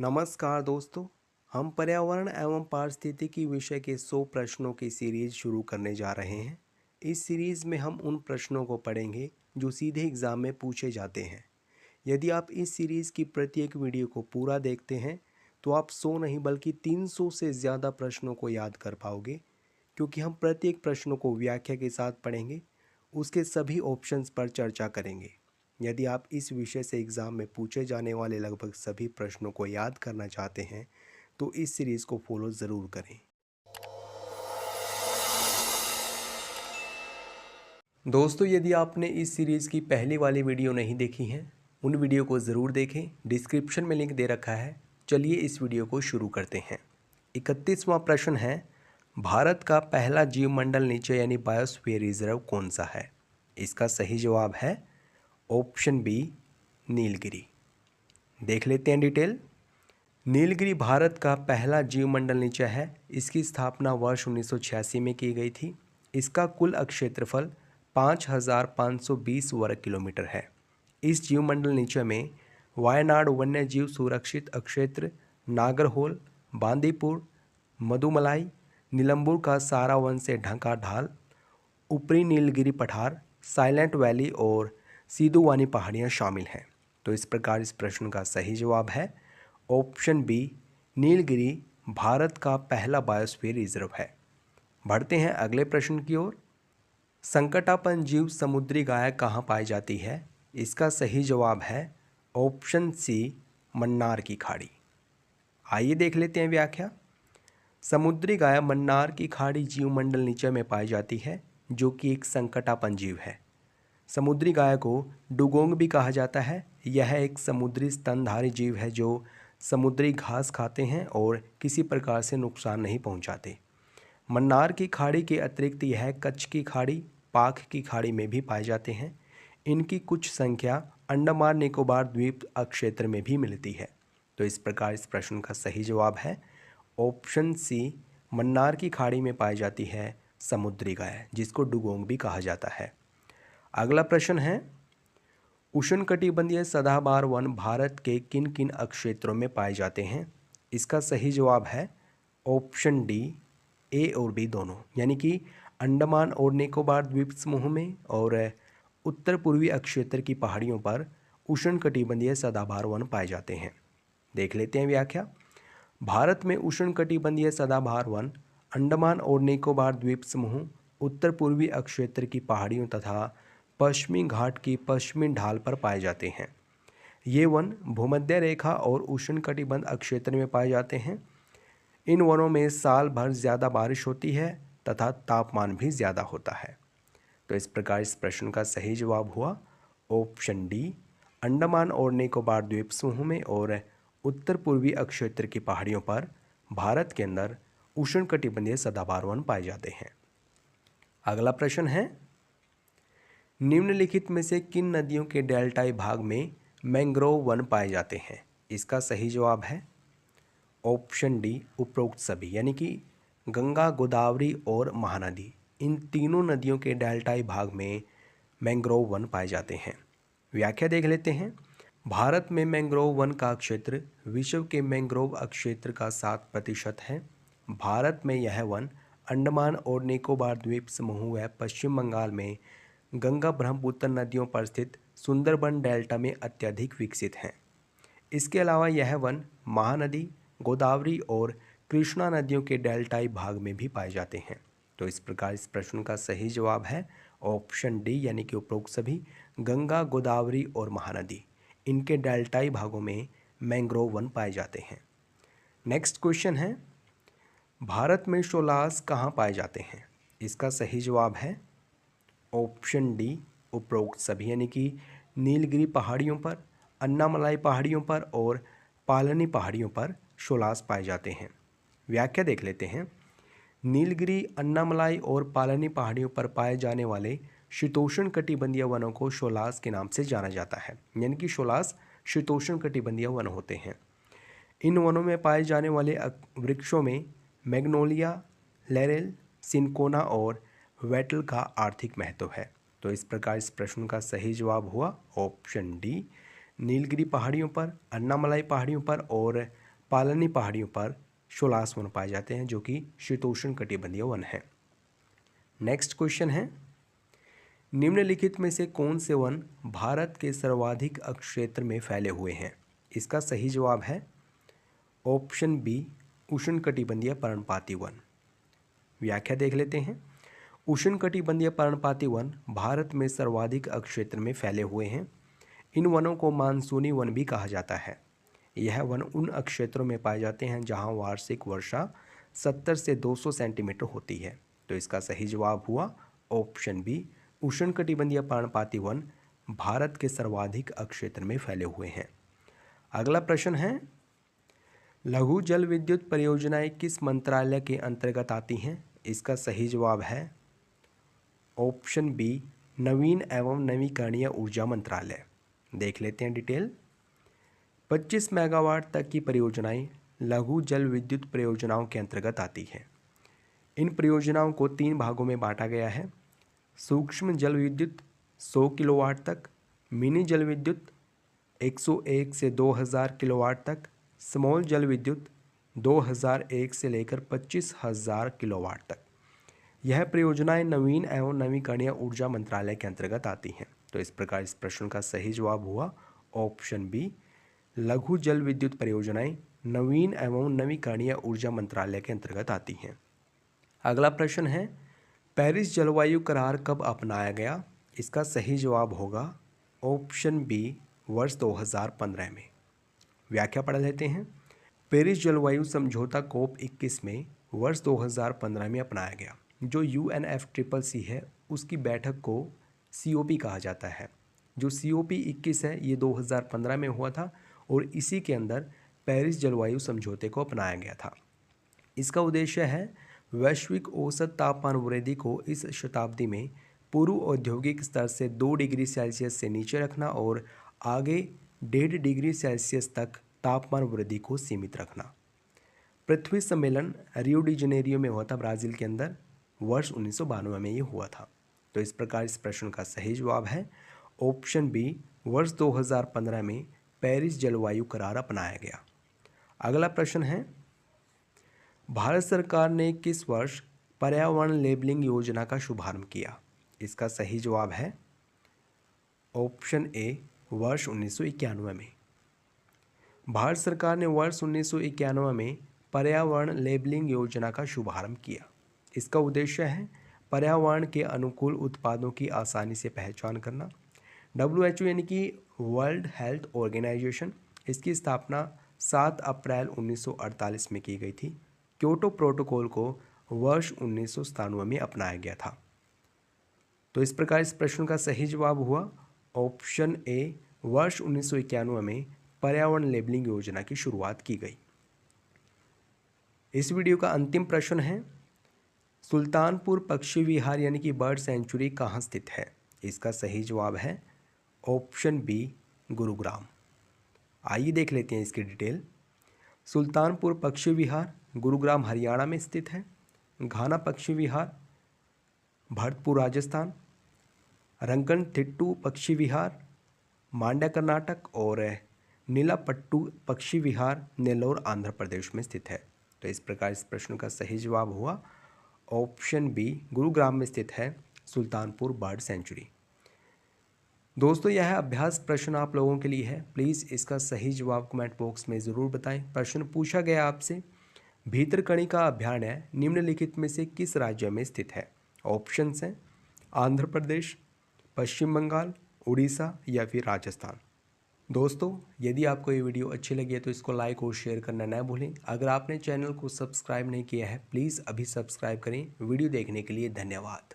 नमस्कार दोस्तों। हम पर्यावरण एवं पारिस्थितिकी विषय के 100 प्रश्नों की सीरीज शुरू करने जा रहे हैं। इस सीरीज में हम उन प्रश्नों को पढ़ेंगे जो सीधे एग्जाम में पूछे जाते हैं। यदि आप इस सीरीज की प्रत्येक वीडियो को पूरा देखते हैं तो आप 100 नहीं बल्कि 300 से ज़्यादा प्रश्नों को याद कर पाओगे, क्योंकि हम प्रत्येक प्रश्नों को व्याख्या के साथ पढ़ेंगे, उसके सभी ऑप्शंस पर चर्चा करेंगे। यदि आप इस विषय से एग्ज़ाम में पूछे जाने वाले लगभग सभी प्रश्नों को याद करना चाहते हैं तो इस सीरीज़ को फॉलो ज़रूर करें। दोस्तों, यदि आपने इस सीरीज़ की पहली वाली वीडियो नहीं देखी है, उन वीडियो को ज़रूर देखें। डिस्क्रिप्शन में लिंक दे रखा है। चलिए इस वीडियो को शुरू करते हैं। 31वां प्रश्न है, भारत का पहला जीवमंडल नीचे यानी बायोस्फीयर रिजर्व कौन सा है? इसका सही जवाब है ऑप्शन बी, नीलगिरी। देख लेते हैं डिटेल। नीलगिरी भारत का पहला जीवमंडल निचय है। इसकी स्थापना वर्ष 1986 में की गई थी। इसका कुल क्षेत्रफल 5,520 वर्ग किलोमीटर है। इस जीवमंडल निचय में वायनाड वन्य जीव सुरक्षित क्षेत्र, नागरहोल, बांदीपुर, मधुमलाई, नीलंबूर का सारा वन से ढका ढाल, ऊपरी नीलगिरी पठार, साइलेंट वैली और सीधुवानी पहाड़ियाँ शामिल हैं। तो इस प्रकार इस प्रश्न का सही जवाब है ऑप्शन बी, नीलगिरी भारत का पहला बायोस्फीयर रिजर्व है। बढ़ते हैं अगले प्रश्न की ओर। संकटापन जीव समुद्री गाय कहाँ पाई जाती है? इसका सही जवाब है ऑप्शन सी, मन्नार की खाड़ी। आइए देख लेते हैं व्याख्या। समुद्री गाय मन्नार की खाड़ी जीवमंडल नीचे में पाई जाती है, जो कि एक संकटापन जीव है। समुद्री गाय को डुगोंग भी कहा जाता है। यह एक समुद्री स्तनधारी जीव है जो समुद्री घास खाते हैं और किसी प्रकार से नुकसान नहीं पहुंचाते। मन्नार की खाड़ी के अतिरिक्त यह कच्छ की खाड़ी, पाक की खाड़ी में भी पाए जाते हैं। इनकी कुछ संख्या अंडमान निकोबार द्वीप क्षेत्र में भी मिलती है। तो इस प्रकार इस प्रश्न का सही जवाब है ऑप्शन सी, मन्नार की खाड़ी में पाई जाती है समुद्री गाय, जिसको डुगोंग भी कहा जाता है। अगला प्रश्न है, उष्णकटिबंधीय सदाबहार वन भारत के किन किन क्षेत्रों में पाए जाते हैं? इसका सही जवाब है ऑप्शन डी, ए और बी दोनों, यानी कि अंडमान और निकोबार द्वीप समूह में और उत्तर पूर्वी क्षेत्र की पहाड़ियों पर उष्णकटिबंधीय सदाबहार वन पाए जाते हैं। देख लेते हैं व्याख्या। भारत में उष्णकटिबंधीय सदाबहार वन अंडमान और निकोबार द्वीप समूह, उत्तर पूर्वी क्षेत्र की पहाड़ियों तथा पश्चिमी घाट की पश्चिमी ढाल पर पाए जाते हैं। ये वन भूमध्य रेखा और उष्णकटिबंध क्षेत्र में पाए जाते हैं। इन वनों में साल भर ज़्यादा बारिश होती है तथा तापमान भी ज़्यादा होता है। तो इस प्रकार इस प्रश्न का सही जवाब हुआ ऑप्शन डी, अंडमान और निकोबार द्वीप समूह में और उत्तर पूर्वी क्षेत्र की पहाड़ियों पर भारत के अंदर उष्णकटिबंधीय सदाबहार वन पाए जाते हैं। अगला प्रश्न है, निम्नलिखित में से किन नदियों के डेल्टाई भाग में मैंग्रोव वन पाए जाते हैं? इसका सही जवाब है ऑप्शन डी, उपरोक्त सभी, यानी कि गंगा, गोदावरी और महानदी, इन तीनों नदियों के डेल्टाई भाग में मैंग्रोव वन पाए जाते हैं। व्याख्या देख लेते हैं। भारत में मैंग्रोव वन का क्षेत्र विश्व के मैंग्रोव क्षेत्र का 7% है। भारत में यह वन अंडमान और निकोबार द्वीप समूह व पश्चिम बंगाल में गंगा ब्रह्मपुत्र नदियों पर स्थित सुंदरबन डेल्टा में अत्यधिक विकसित हैं। इसके अलावा यह वन महानदी, गोदावरी और कृष्णा नदियों के डेल्टाई भाग में भी पाए जाते हैं। तो इस प्रकार इस प्रश्न का सही जवाब है ऑप्शन डी, यानी कि उपरोक्त सभी गंगा, गोदावरी और महानदी, इनके डेल्टाई भागों में मैंग्रोव वन पाए जाते हैं। नेक्स्ट क्वेश्चन है, भारत में शोलास कहाँ पाए जाते हैं? इसका सही जवाब है ऑप्शन डी, उपरोक्त सभी, यानी कि नीलगिरी पहाड़ियों पर, अन्नामलाई पहाड़ियों पर और पालनी पहाड़ियों पर शोलास पाए जाते हैं। व्याख्या देख लेते हैं। नीलगिरी, अन्नामलाई और पालनी पहाड़ियों पर पाए जाने वाले शीतोष्ण कटिबंधीय वनों को शोलास के नाम से जाना जाता है, यानी कि शोलास शीतोष्ण कटिबंधीय वन होते हैं। इन वनों में पाए जाने वाले वृक्षों में मैग्नोलिया, लैरेल, सिनकोना और वेटल का आर्थिक महत्व है। तो इस प्रकार इस प्रश्न का सही जवाब हुआ ऑप्शन डी, नीलगिरी पहाड़ियों पर, अन्नामलाई पहाड़ियों पर और पालनी पहाड़ियों पर शोलास वन पाए जाते हैं जो कि शीतोष्ण कटिबंधीय वन है। नेक्स्ट क्वेश्चन है, निम्नलिखित में से कौन से वन भारत के सर्वाधिक क्षेत्र में फैले हुए हैं? इसका सही जवाब है ऑप्शन बी, उष्णकटिबंधीय पर्णपाती वन। व्याख्या देख लेते हैं। उष्णकटिबंधीय पर्णपाती वन भारत में सर्वाधिक क्षेत्र में फैले हुए हैं। इन वनों को मानसूनी वन भी कहा जाता है। यह वन उन क्षेत्रों में पाए जाते हैं जहां वार्षिक वर्षा 70 से 200 सेंटीमीटर होती है। तो इसका सही जवाब हुआ ऑप्शन बी, उष्णकटिबंधीय पर्णपाती वन भारत के सर्वाधिक क्षेत्र में फैले हुए हैं। अगला प्रश्न है, लघु जल विद्युत परियोजनाएं किस मंत्रालय के अंतर्गत आती हैं? इसका सही जवाब है ऑप्शन बी, नवीन एवं नवीकरणीय ऊर्जा मंत्रालय। देख लेते हैं डिटेल। 25 मेगावाट तक की परियोजनाएं लघु जल विद्युत परियोजनाओं के अंतर्गत आती हैं। इन परियोजनाओं को 3 भागों में बांटा गया है। सूक्ष्म जल विद्युत 100 किलोवाट तक, मिनी जल विद्युत 101 से 2000 किलोवाट तक, स्मॉल जल विद्युत 2001 से लेकर 25,000 किलोवाट तक। यह परियोजनाएं नवीन एवं नवीकरणीय ऊर्जा मंत्रालय के अंतर्गत आती हैं। तो इस प्रकार इस प्रश्न का सही जवाब हुआ ऑप्शन बी, लघु जल विद्युत परियोजनाएं नवीन एवं नवीकरणीय ऊर्जा मंत्रालय के अंतर्गत आती हैं। अगला प्रश्न है, पेरिस जलवायु करार कब अपनाया गया? इसका सही जवाब होगा ऑप्शन बी, वर्ष 2015 में। व्याख्या पढ़ लेते हैं। पेरिस जलवायु समझौता COP21 में वर्ष 2015 में अपनाया गया। जो UNFCCC है उसकी बैठक को COP कहा जाता है। जो COP21 है ये 2015 में हुआ था और इसी के अंदर पेरिस जलवायु समझौते को अपनाया गया था। इसका उद्देश्य है वैश्विक औसत तापमान वृद्धि को इस शताब्दी में पूर्व औद्योगिक स्तर से 2 डिग्री सेल्सियस से नीचे रखना और आगे 1.5 डिग्री सेल्सियस तक तापमान वृद्धि को सीमित रखना। पृथ्वी सम्मेलन रियो डी जनेरियो में हुआ था, ब्राज़ील के अंदर, वर्ष 1992 में ये हुआ था। तो इस प्रकार इस प्रश्न का सही जवाब है ऑप्शन बी, वर्ष 2015 में पेरिस जलवायु करार अपनाया गया। अगला प्रश्न है, भारत सरकार ने किस वर्ष पर्यावरण लेबलिंग योजना का शुभारंभ किया? इसका सही जवाब है ऑप्शन ए, वर्ष 1991 में। भारत सरकार ने वर्ष 1991 में पर्यावरण लेबलिंग योजना का शुभारंभ किया। इसका उद्देश्य है पर्यावरण के अनुकूल उत्पादों की आसानी से पहचान करना। WHO यानी कि वर्ल्ड हेल्थ ऑर्गेनाइजेशन, इसकी स्थापना 7 अप्रैल 1948 में की गई थी। क्योटो प्रोटोकॉल को वर्ष 1997 में अपनाया गया था। तो इस प्रकार इस प्रश्न का सही जवाब हुआ ऑप्शन ए, वर्ष 1991 में पर्यावरण लेबलिंग योजना की शुरुआत की गई। इस वीडियो का अंतिम प्रश्न है, सुल्तानपुर पक्षी विहार यानी कि बर्ड सेंचुरी कहाँ स्थित है? इसका सही जवाब है ऑप्शन बी, गुरुग्राम। आइए देख लेते हैं इसकी डिटेल। सुल्तानपुर पक्षी विहार गुरुग्राम हरियाणा में स्थित है। घाना पक्षी विहार भरतपुर राजस्थान, रंगनथिट्टू पक्षी विहार मांड्या कर्नाटक और नीलापट्टू पक्षी विहार नेल्लोर आंध्र प्रदेश में स्थित है। तो इस प्रकार इस प्रश्न का सही जवाब हुआ ऑप्शन बी, गुरुग्राम में स्थित है सुल्तानपुर बर्ड सेंचुरी। दोस्तों यह अभ्यास प्रश्न आप लोगों के लिए है। प्लीज़ इसका सही जवाब कमेंट बॉक्स में ज़रूर बताएं। प्रश्न पूछा गया आपसे, भीतरकनिका अभयारण्य निम्नलिखित में से किस राज्य में स्थित है? ऑप्शंस हैं आंध्र प्रदेश, पश्चिम बंगाल, उड़ीसा या फिर राजस्थान। दोस्तों यदि आपको ये वीडियो अच्छी लगी है तो इसको लाइक और शेयर करना ना भूलें। अगर आपने चैनल को सब्सक्राइब नहीं किया है प्लीज़ अभी सब्सक्राइब करें। वीडियो देखने के लिए धन्यवाद।